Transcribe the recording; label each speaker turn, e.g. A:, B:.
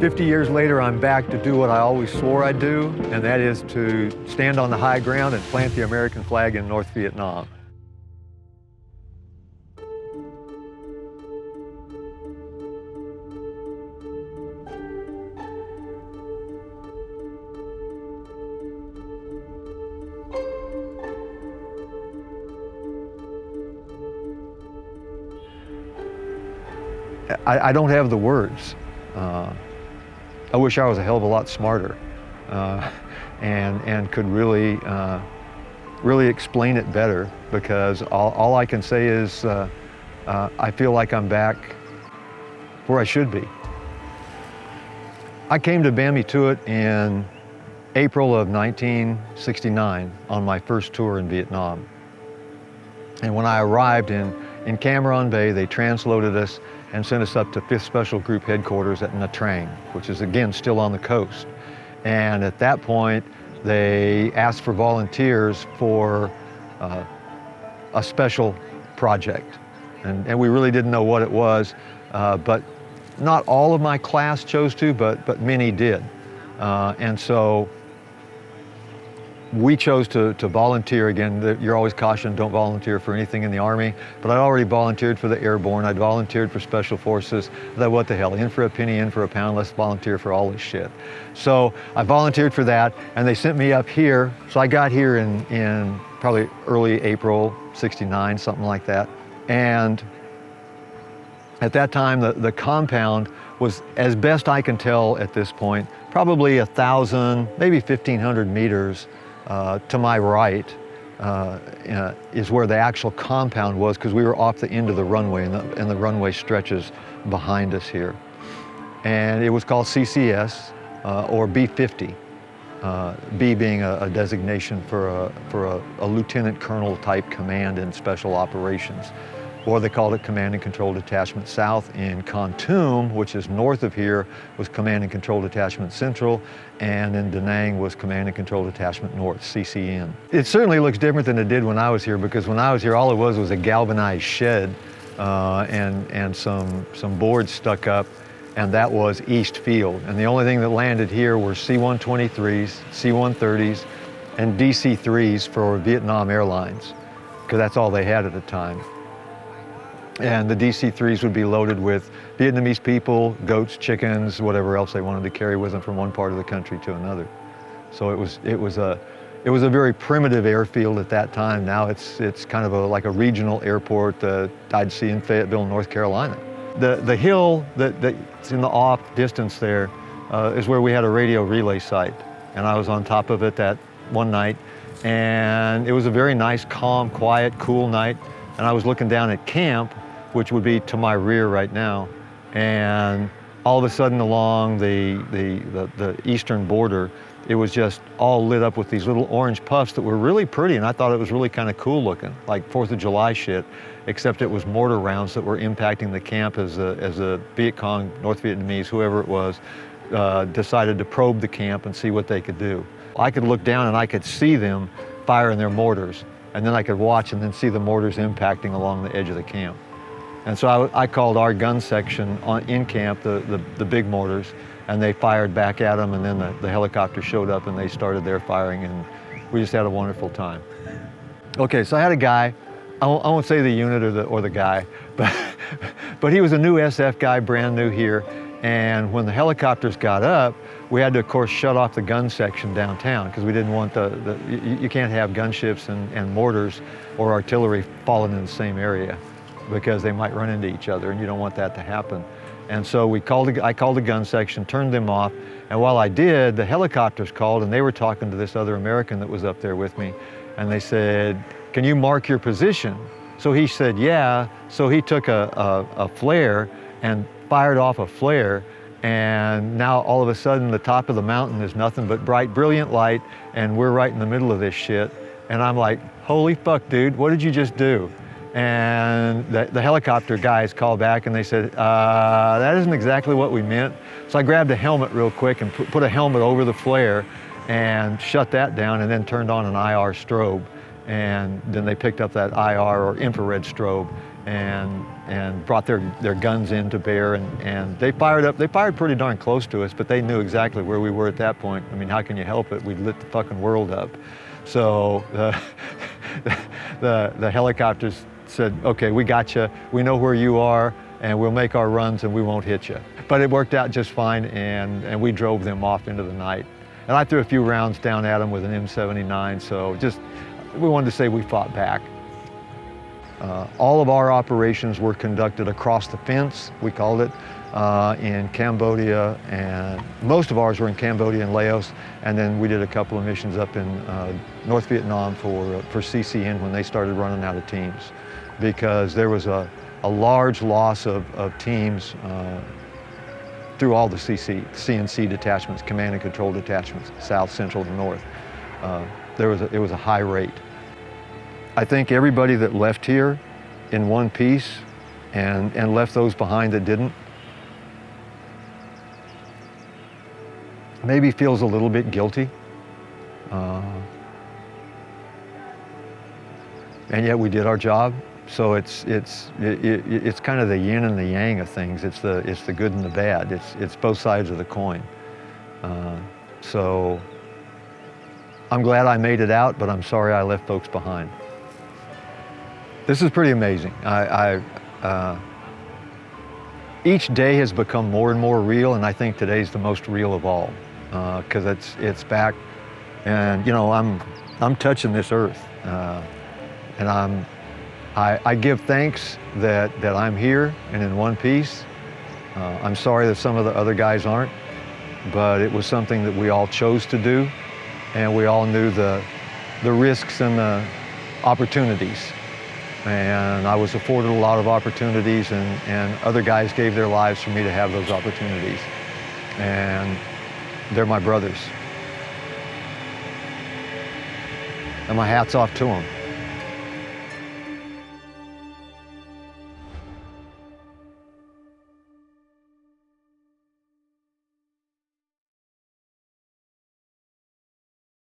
A: 50 years later, I'm back to do what I always swore I'd do, and that is to stand on the high ground and plant the American flag in North Vietnam. I don't have the words. I wish I was a hell of a lot smarter and could really, really explain it better, because all I can say is I feel like I'm back where I should be. I came to Buon Ma Thuot in April of 1969 on my first tour in Vietnam. And when I arrived in Cam Ranh Bay, they transloaded us and sent us up to 5th Special Group headquarters at Nha Trang, which is again still on the coast. And at that point, they asked for volunteers for a special project. And we really didn't know what it was, but not all of my class chose to, but many did. And so we chose to volunteer. Again, you're always cautioned, don't volunteer for anything in the Army, but I'd already volunteered for the Airborne, I'd volunteered for Special Forces. I thought, what the hell, in for a penny, in for a pound, let's volunteer for all this shit. So I volunteered for that, and they sent me up here. So I got here in probably early April, '69, something like that. And at that time, the compound was, as best I can tell at this point, probably 1,000, maybe 1,500 meters to my right is where the actual compound was, because we were off the end of the runway, and the runway stretches behind us here. And it was called CCS, or B-50, B being a designation for a lieutenant colonel type command in special operations. Or they called it Command and Control Detachment South. In Kontum, which is north of here, was Command and Control Detachment Central, and in Da Nang was Command and Control Detachment North, CCN. It certainly looks different than it did when I was here, because when I was here, all it was a galvanized shed and some boards stuck up, and that was East Field. And the only thing that landed here were C-123s, C-130s, and DC-3s for Vietnam Airlines, because that's all they had at the time. And the DC-3s would be loaded with Vietnamese people, goats, chickens, whatever else they wanted to carry with them from one part of the country to another. So it was a very primitive airfield at that time. Now it's kind of like a regional airport that I'd see in Fayetteville, North Carolina. The hill that's in the off distance there is where we had a radio relay site, and I was on top of it that one night, and it was a very nice, calm, quiet, cool night. And I was looking down at camp, which would be to my rear right now, and all of a sudden along the eastern border, it was just all lit up with these little orange puffs that were really pretty, and I thought it was really kind of cool looking, like 4th of July shit, except it was mortar rounds that were impacting the camp as the Viet Cong, North Vietnamese, whoever it was, decided to probe the camp and see what they could do. I could look down and I could see them firing their mortars, and then I could watch and then see the mortars impacting along the edge of the camp. And so I called our gun section in camp, the big mortars, and they fired back at them, and then the helicopter showed up and they started their firing, and we just had a wonderful time. Okay, so I had a guy, I won't say the unit or the guy, but he was a new SF guy, brand new here, and when the helicopters got up, we had to, of course, shut off the gun section downtown, because we didn't want you can't have gunships and mortars or artillery falling in the same area, because they might run into each other, and you don't want that to happen. And so I called the gun section, turned them off, and while I did, the helicopters called, and they were talking to this other American that was up there with me, and they said, "Can you mark your position?" So he said, "Yeah." So he took a flare and fired off a flare, and now all of a sudden the top of the mountain is nothing but bright, brilliant light, and we're right in the middle of this shit. And I'm like, holy fuck, dude, what did you just do? And the helicopter guys called back and they said, that isn't exactly what we meant. So I grabbed a helmet real quick and put a helmet over the flare and shut that down, and then turned on an IR strobe. And then they picked up that IR or infrared strobe and brought their guns in to bear, and they fired pretty darn close to us, but they knew exactly where we were at that point. I mean, how can you help it? We lit the fucking world up. So the helicopters said, okay, we got you, we know where you are, and we'll make our runs and we won't hit you. But it worked out just fine, and we drove them off into the night. And I threw a few rounds down at them with an M79, so we wanted to say we fought back. All of our operations were conducted across the fence, we called it, in Cambodia, and most of ours were in Cambodia and Laos, and then we did a couple of missions up in North Vietnam for CCN when they started running out of teams, because there was a large loss of teams through all the CNC detachments, command and control detachments, south, central, and north. It was a high rate. I think everybody that left here in one piece and left those behind that didn't, maybe feels a little bit guilty. And yet we did our job. So it's kind of the yin and the yang of things. It's the good and the bad. It's both sides of the coin. So I'm glad I made it out, but I'm sorry I left folks behind. This is pretty amazing. Each day has become more and more real, and I think today's the most real of all, because it's back, and you know I'm touching this earth, and I give thanks that I'm here and in one piece. I'm sorry that some of the other guys aren't, but it was something that we all chose to do, and we all knew the risks and the opportunities. And I was afforded a lot of opportunities, and other guys gave their lives for me to have those opportunities. And they're my brothers. And my hat's off to them.